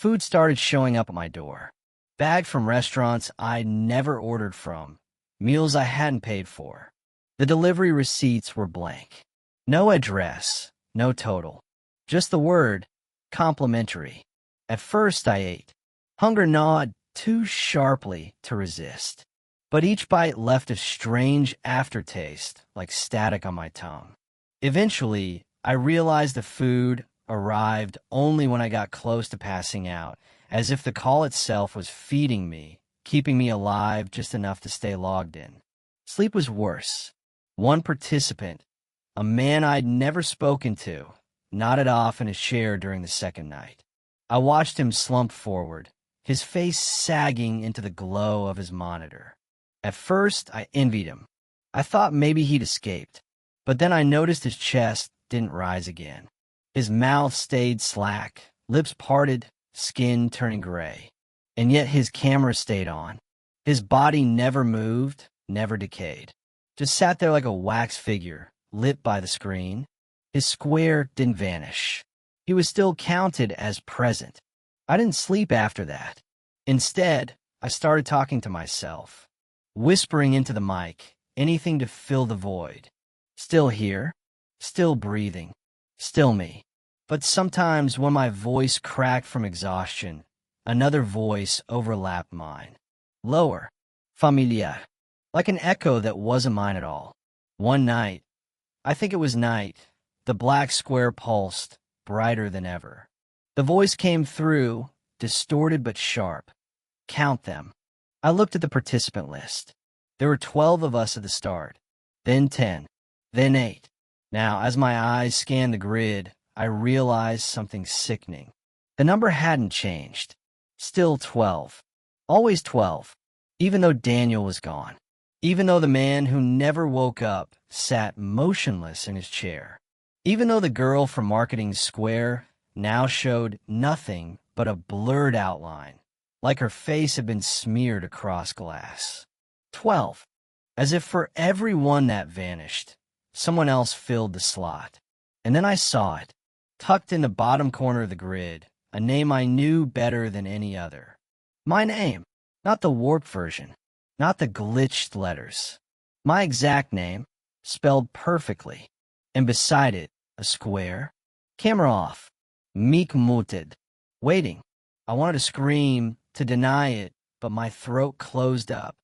Food started showing up at my door. Bagged from restaurants I never ordered from, meals I hadn't paid for. The delivery receipts were blank. No address, no total. Just the word, complimentary. At first I ate. Hunger gnawed too sharply to resist. But each bite left a strange aftertaste, like static on my tongue. Eventually, I realized the food arrived only when I got close to passing out, as if the call itself was feeding me, keeping me alive just enough to stay logged in. Sleep was worse. One participant, a man I'd never spoken to, nodded off in his chair during the second night. I watched him slump forward, his face sagging into the glow of his monitor. At first, I envied him. I thought maybe he'd escaped, but then I noticed his chest didn't rise again. His mouth stayed slack, lips parted, skin turning gray. And yet his camera stayed on. His body never moved, never decayed. Just sat there like a wax figure, lit by the screen. His square didn't vanish. He was still counted as present. I didn't sleep after that. Instead, I started talking to myself, whispering into the mic, anything to fill the void. Still here, still breathing, still me. But sometimes when my voice cracked from exhaustion, another voice overlapped mine. Lower, familiar, like an echo that wasn't mine at all. One night, I think it was night, the black square pulsed, brighter than ever. The voice came through, distorted but sharp. Count them. I looked at the participant list. There were 12 of us at the start, then 10, then 8. Now, as my eyes scanned the grid, I realized something sickening. The number hadn't changed. Still 12. Always 12. Even though Daniel was gone. Even though the man who never woke up sat motionless in his chair. Even though the girl from Marketing Square now showed nothing but a blurred outline, like her face had been smeared across glass. 12. As if for every one that vanished, someone else filled the slot. And then I saw it, tucked in the bottom corner of the grid, a name I knew better than any other. My name, not the warped version, not the glitched letters. My exact name, spelled perfectly. And beside it, a square. Camera off. Meek muted. Waiting. I wanted to scream, to deny it, but my throat closed up.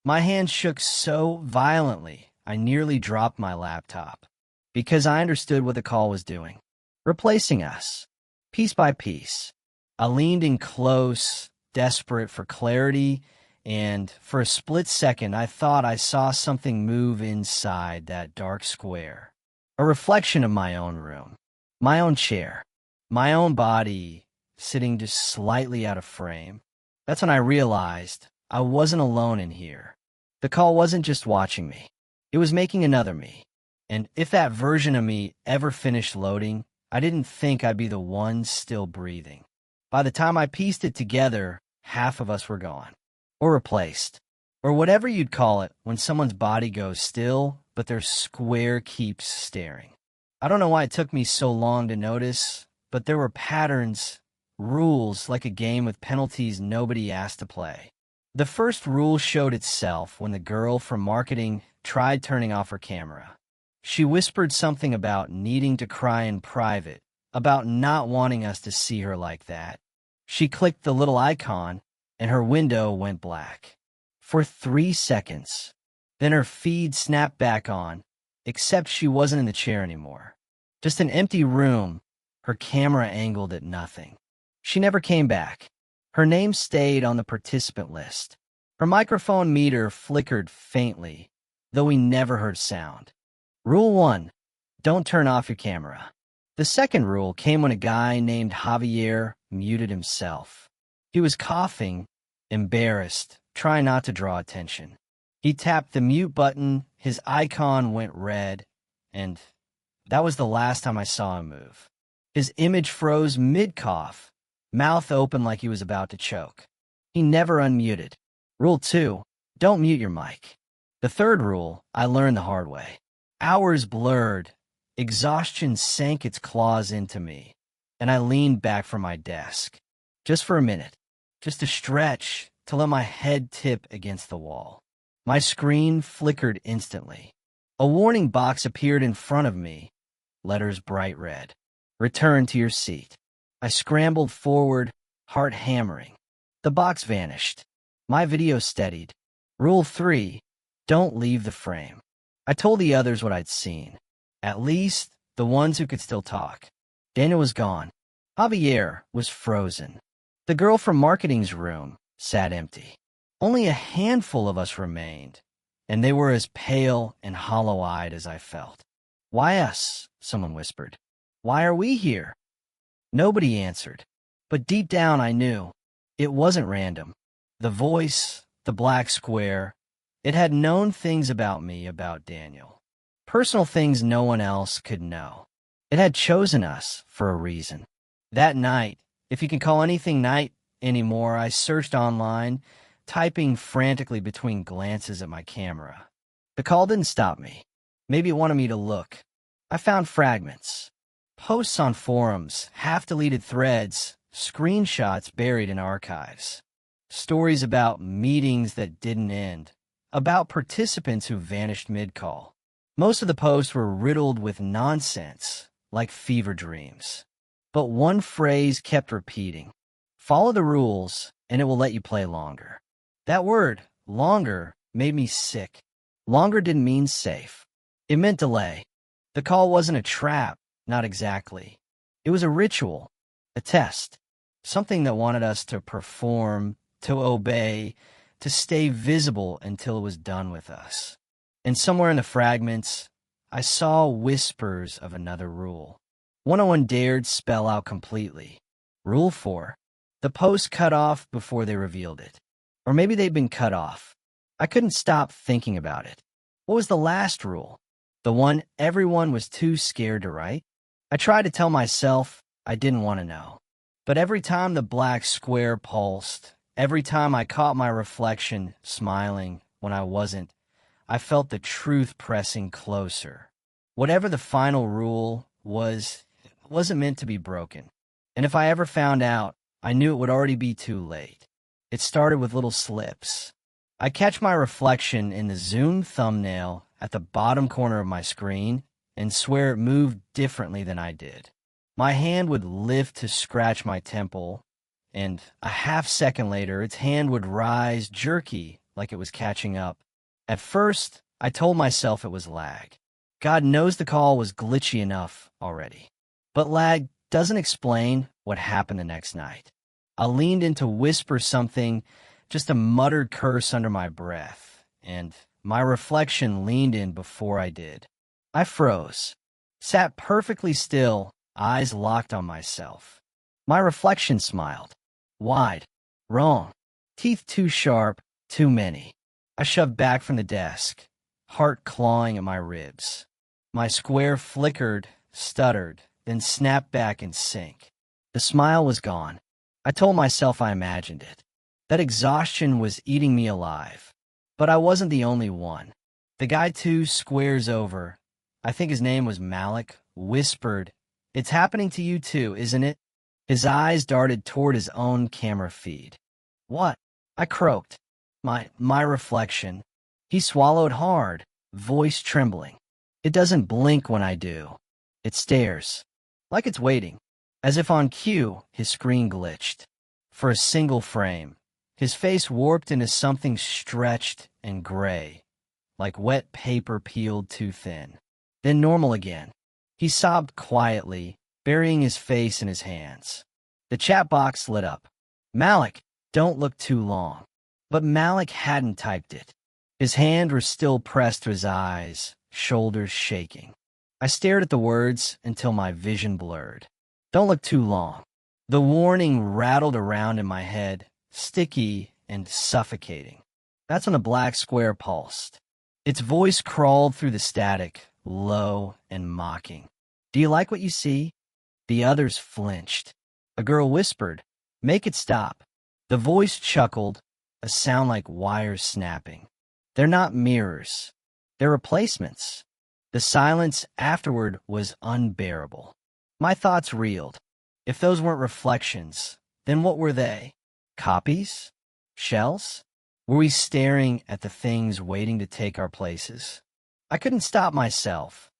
My hand shook so violently, I nearly dropped my laptop. Because I understood what the call was doing. Replacing us. Piece by piece. I leaned in close, desperate for clarity, and for a split second I thought I saw something move inside that dark square. A reflection of my own room. My own chair. My own body sitting just slightly out of frame. That's when I realized I wasn't alone in here. The call wasn't just watching me. It was making another me. And if that version of me ever finished loading, I didn't think I'd be the one still breathing. By the time I pieced it together, half of us were gone. Or replaced. Or whatever you'd call it when someone's body goes still, but their square keeps staring. I don't know why it took me so long to notice, but there were patterns, rules like a game with penalties nobody asked to play. The first rule showed itself when the girl from Marketing tried turning off her camera. She whispered something about needing to cry in private, about not wanting us to see her like that. She clicked the little icon, and her window went black. For 3 seconds. Then her feed snapped back on, except she wasn't in the chair anymore. Just an empty room, her camera angled at nothing. She never came back. Her name stayed on the participant list. Her microphone meter flickered faintly, though we never heard sound. Rule 1. Don't turn off your camera. The second rule came when a guy named Javier muted himself. He was coughing, embarrassed, trying not to draw attention. He tapped the mute button, his icon went red, and that was the last time I saw him move. His image froze mid-cough, mouth open like he was about to choke. He never unmuted. Rule 2. Don't mute your mic. The third rule, I learned the hard way. Hours blurred, exhaustion sank its claws into me, and I leaned back from my desk. Just for a minute. Just to stretch, to let my head tip against the wall. My screen flickered instantly. A warning box appeared in front of me, letters bright red. Return to your seat. I scrambled forward, heart hammering. The box vanished. My video steadied. Rule 3, don't leave the frame. I told the others what I'd seen. At least, the ones who could still talk. Daniel was gone. Javier was frozen. The girl from marketing's room sat empty. Only a handful of us remained, and they were as pale and hollow-eyed as I felt. Why us? Someone whispered. Why are we here? Nobody answered, but deep down I knew. It wasn't random. The voice, the black square, it had known things about me, about Daniel. Personal things no one else could know. It had chosen us for a reason. That night, if you can call anything night anymore, I searched online, typing frantically between glances at my camera. The call didn't stop me. Maybe it wanted me to look. I found fragments. Posts on forums, half-deleted threads, screenshots buried in archives. Stories about meetings that didn't end. About participants who vanished mid-call. Most of the posts were riddled with nonsense, like fever dreams. But one phrase kept repeating. Follow the rules, and it will let you play longer. That word, longer, made me sick. Longer didn't mean safe. It meant delay. The call wasn't a trap, not exactly. It was a ritual, a test, something that wanted us to perform, to obey, to stay visible until it was done with us. And somewhere in the fragments, I saw whispers of another rule. One no one dared spell out completely. Rule 4. The post cut off before they revealed it. Or maybe they'd been cut off. I couldn't stop thinking about it. What was the last rule? The one everyone was too scared to write? I tried to tell myself I didn't want to know. But every time the black square pulsed, every time I caught my reflection smiling when I wasn't, I felt the truth pressing closer. Whatever the final rule was, it wasn't meant to be broken. And if I ever found out, I knew it would already be too late. It started with little slips. I catch my reflection in the zoomed thumbnail at the bottom corner of my screen and swear it moved differently than I did. My hand would lift to scratch my temple, and a half second later, its hand would rise jerky like it was catching up. At first, I told myself it was lag. God knows the call was glitchy enough already. But lag doesn't explain what happened the next night. I leaned in to whisper something, just a muttered curse under my breath, and my reflection leaned in before I did. I froze, sat perfectly still, eyes locked on myself. My reflection smiled. Wide. Wrong. Teeth too sharp, too many. I shoved back from the desk, heart clawing at my ribs. My square flickered, stuttered, then snapped back in sync. The smile was gone. I told myself I imagined it. That exhaustion was eating me alive. But I wasn't the only one. The guy 2 squares over, I think his name was Malik, whispered, "It's happening to you too, isn't it?" His eyes darted toward his own camera feed. What? I croaked. My reflection. He swallowed hard, voice trembling. It doesn't blink when I do. It stares, like it's waiting. As if on cue, his screen glitched. For a single frame, his face warped into something stretched and gray, like wet paper peeled too thin. Then normal again. He sobbed quietly, burying his face in his hands. The chat box lit up. Malik, don't look too long. But Malik hadn't typed it. His hand was still pressed to his eyes, shoulders shaking. I stared at the words until my vision blurred. Don't look too long. The warning rattled around in my head, sticky and suffocating. That's when the black square pulsed. Its voice crawled through the static, low and mocking. Do you like what you see? The others flinched. A girl whispered, "Make it stop." The voice chuckled, a sound like wires snapping. They're not mirrors. They're replacements. The silence afterward was unbearable. My thoughts reeled. If those weren't reflections, Then what were they? Copies? Shells? Were we staring at the things waiting to take our places? I couldn't stop myself.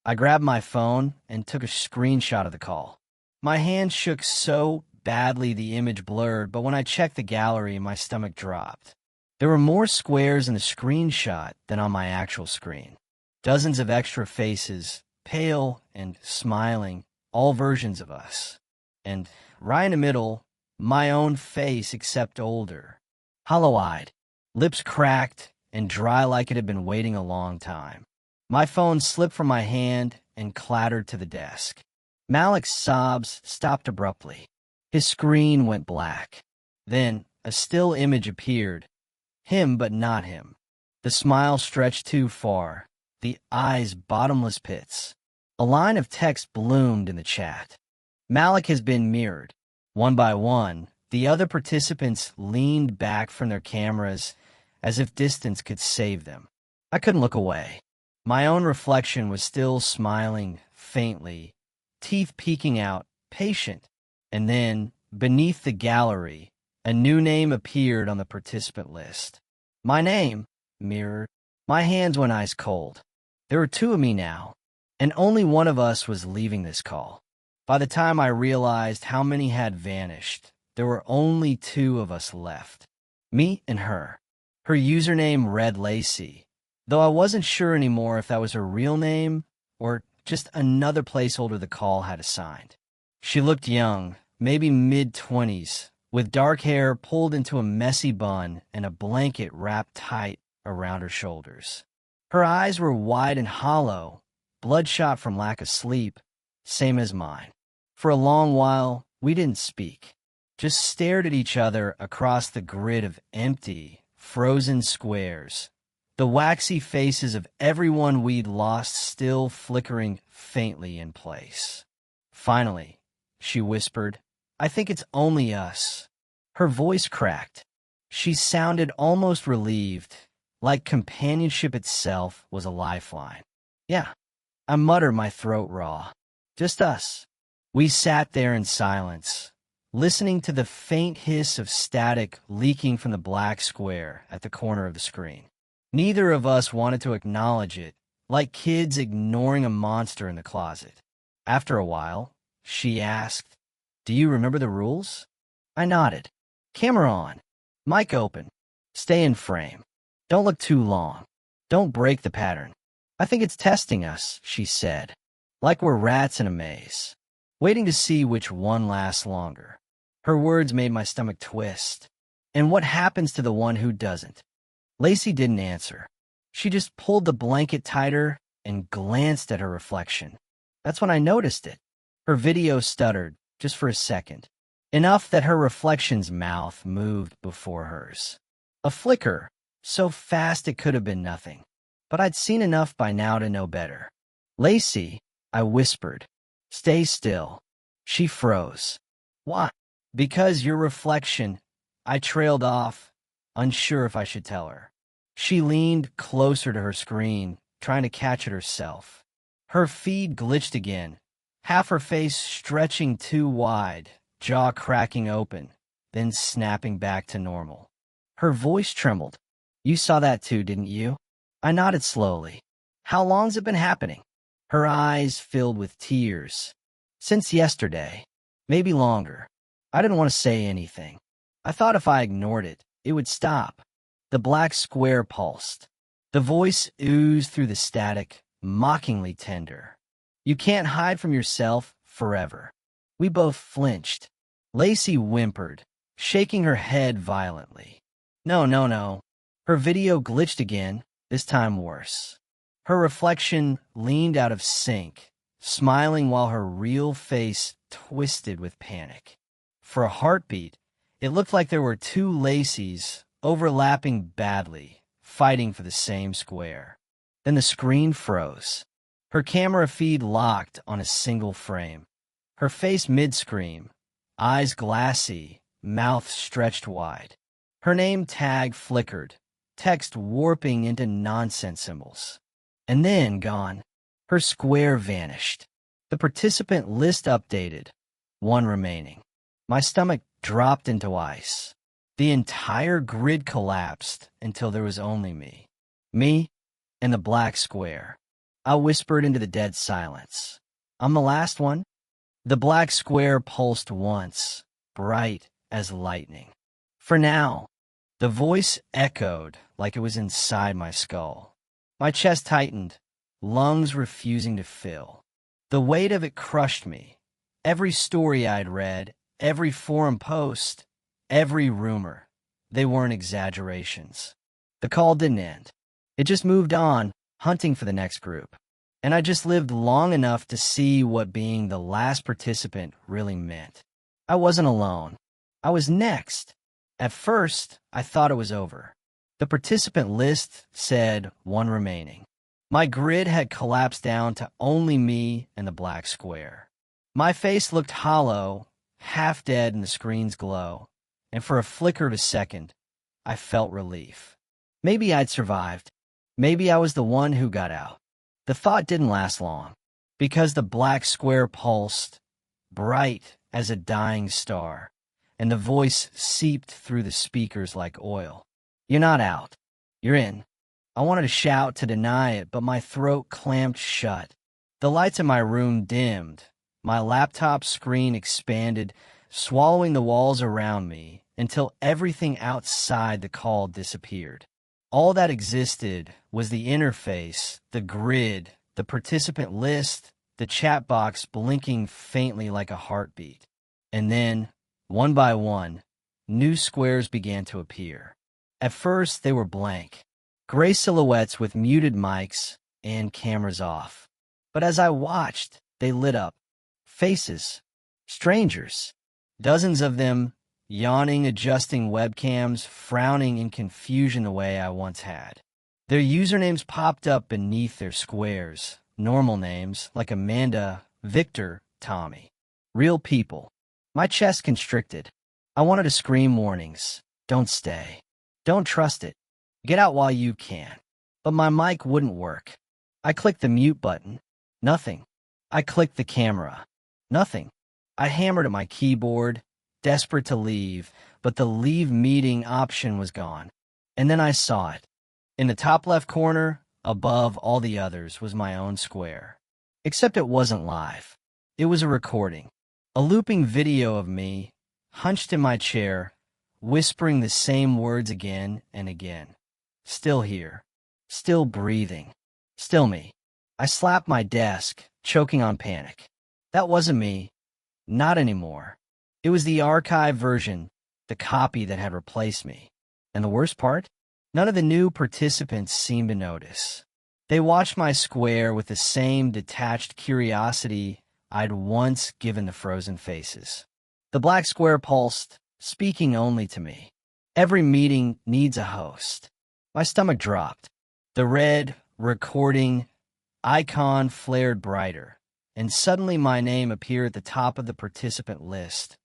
I grabbed my phone and took a screenshot of the call. My hand shook so badly the image blurred, but when I checked the gallery, my stomach dropped. There were more squares in the screenshot than on my actual screen. Dozens of extra faces, pale and smiling, all versions of us. And right in the middle, my own face except older. Hollow-eyed, lips cracked and dry like it had been waiting a long time. My phone slipped from my hand and clattered to the desk. Malik's sobs stopped abruptly. His screen went black. Then a still image appeared. Him, but not him. The smile stretched too far. The eyes bottomless pits. A line of text bloomed in the chat. Malik has been mirrored. One by one, the other participants leaned back from their cameras as if distance could save them. I couldn't look away. My own reflection was still smiling faintly, teeth peeking out, patient. And then, beneath the gallery, a new name appeared on the participant list. My name, mirrored. My hands went ice cold. There were two of me now, and only one of us was leaving this call. By the time I realized how many had vanished, there were only two of us left. Me and her. Her username read Lacey, though I wasn't sure anymore if that was her real name or just another placeholder the call had assigned. She looked young, maybe mid-20s, with dark hair pulled into a messy bun and a blanket wrapped tight around her shoulders. Her eyes were wide and hollow, bloodshot from lack of sleep, same as mine. For a long while, we didn't speak, just stared at each other across the grid of empty, frozen squares, the waxy faces of everyone we'd lost still flickering faintly in place. Finally, she whispered, "I think it's only us." Her voice cracked. She sounded almost relieved, like companionship itself was a lifeline. "Yeah," I muttered, my throat raw. "Just us." We sat there in silence, listening to the faint hiss of static leaking from the black square at the corner of the screen. Neither of us wanted to acknowledge it, like kids ignoring a monster in the closet. After a while, she asked, "Do you remember the rules?" I nodded. "Camera on. Mic open. Stay in frame. Don't look too long. Don't break the pattern." "I think it's testing us," she said, "like we're rats in a maze, waiting to see which one lasts longer." Her words made my stomach twist. And what happens to the one who doesn't? Lacey didn't answer. She just pulled the blanket tighter and glanced at her reflection. That's when I noticed it. Her video stuttered, just for a second. Enough that her reflection's mouth moved before hers. A flicker, so fast it could have been nothing. But I'd seen enough by now to know better. "Lacey," I whispered, "stay still." She froze. "Why?" "Because your reflection." I trailed off, unsure if I should tell her. She leaned closer to her screen, trying to catch it herself. Her feed glitched again, half her face stretching too wide, jaw cracking open, then snapping back to normal. Her voice trembled. "You saw that too, didn't you?" I nodded slowly. "How long's it been happening?" Her eyes filled with tears. "Since yesterday. Maybe longer." I didn't want to say anything. I thought if I ignored it, it would stop. The black square pulsed. The voice oozed through the static, mockingly tender. "You can't hide from yourself forever." We both flinched. Lacey whimpered, shaking her head violently. "No, no, no." Her video glitched again, this time worse. Her reflection leaned out of sync, smiling while her real face twisted with panic. For a heartbeat, it looked like there were two Lacey's overlapping badly, fighting for the same square. Then the screen froze. Her camera feed locked on a single frame. Her face mid-scream, eyes glassy, mouth stretched wide. Her name tag flickered, text warping into nonsense symbols. And then gone. Her square vanished. The participant list updated. One remaining. My stomach dropped into ice. The entire grid collapsed until there was only me. Me and the black square. I whispered into the dead silence. I'm the last one? The black square pulsed once, bright as lightning. For now. The voice echoed like it was inside my skull. My chest tightened, lungs refusing to fill. The weight of it crushed me. Every story I'd read, every forum post, every rumor, they weren't exaggerations. The call didn't end. It just moved on, hunting for the next group. And I just lived long enough to see what being the last participant really meant. I wasn't alone. I was next. At first, I thought it was over. The participant list said one remaining. My grid had collapsed down to only me and the black square. My face looked hollow, half dead in the screen's glow, and for a flicker of a second, I felt relief. Maybe I'd survived. Maybe I was the one who got out. The thought didn't last long, because the black square pulsed, bright as a dying star, and the voice seeped through the speakers like oil. You're not out. You're in. I wanted to shout to deny it, but my throat clamped shut. The lights in my room dimmed. My laptop screen expanded, swallowing the walls around me until everything outside the call disappeared. All that existed was the interface, the grid, the participant list, the chat box blinking faintly like a heartbeat. And then, one by one, new squares began to appear. At first, they were blank, gray silhouettes with muted mics and cameras off. But as I watched, they lit up. Faces. Strangers. Dozens of them, yawning, adjusting webcams, frowning in confusion the way I once had. Their usernames popped up beneath their squares. Normal names, like Amanda, Victor, Tommy. Real people. My chest constricted. I wanted to scream warnings. Don't stay. Don't trust it. Get out while you can. But my mic wouldn't work. I clicked the mute button. Nothing. I clicked the camera. Nothing. I hammered at my keyboard, desperate to leave, but the leave meeting option was gone. And then I saw it. In the top left corner, above all the others, was my own square. Except it wasn't live. It was a recording. A looping video of me, hunched in my chair, whispering the same words again and again. Still here. Still breathing. Still me. I slapped my desk, choking on panic. That wasn't me. Not anymore. It was the archive version, the copy that had replaced me. And the worst part? None of the new participants seemed to notice. They watched my square with the same detached curiosity I'd once given the frozen faces. The black square pulsed, speaking only to me. Every meeting needs a host. My stomach dropped. The red recording icon flared brighter, and suddenly my name appeared at the top of the participant list,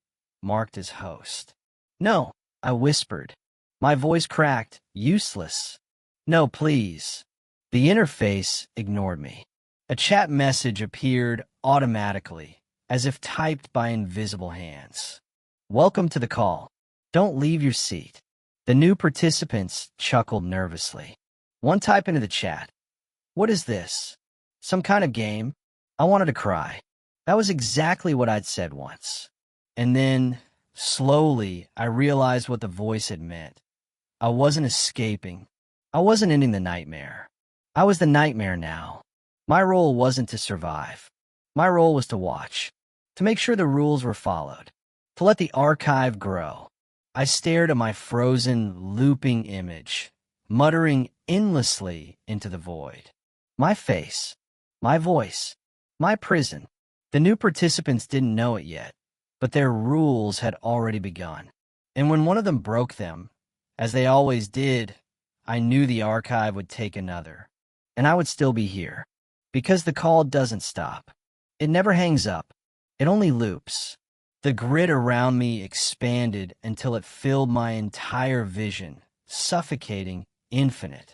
marked as host. No, I whispered. My voice cracked. Useless. No, please. The interface ignored me. A chat message appeared automatically, as if typed by invisible hands. Welcome to the call. Don't leave your seat. The new participants chuckled nervously. One typed into the chat. What is this? Some kind of game? I wanted to cry. That was exactly what I'd said once. And then, slowly, I realized what the voice had meant. I wasn't escaping. I wasn't ending the nightmare. I was the nightmare now. My role wasn't to survive. My role was to watch, to make sure the rules were followed, to let the archive grow. I stared at my frozen, looping image, muttering endlessly into the void. My face, my voice, my prison. The new participants didn't know it yet, but their rules had already begun. And when one of them broke them, as they always did, I knew the archive would take another. And I would still be here. Because the call doesn't stop. It never hangs up. It only loops. The grid around me expanded until it filled my entire vision, suffocating, infinite.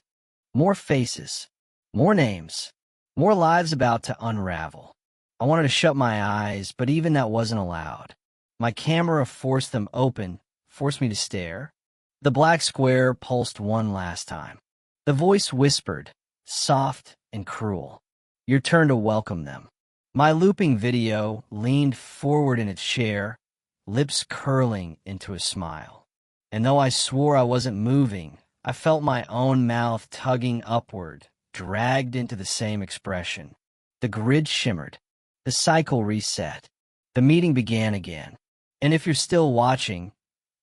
More faces. More names. More lives about to unravel. I wanted to shut my eyes, but even that wasn't allowed. My camera forced them open, forced me to stare. The black square pulsed one last time. The voice whispered, soft and cruel. Your turn to welcome them. My looping video leaned forward in its chair, lips curling into a smile. And though I swore I wasn't moving, I felt my own mouth tugging upward, dragged into the same expression. The grid shimmered. The cycle reset. The meeting began again. And if you're still watching,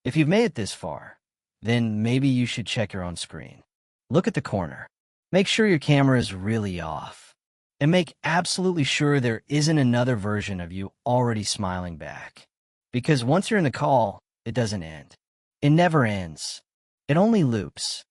if you've made it this far, then maybe you should check your own screen. Look at the corner. Make sure your camera is really off. And make absolutely sure there isn't another version of you already smiling back. Because once you're in the call, it doesn't end. It never ends. It only loops.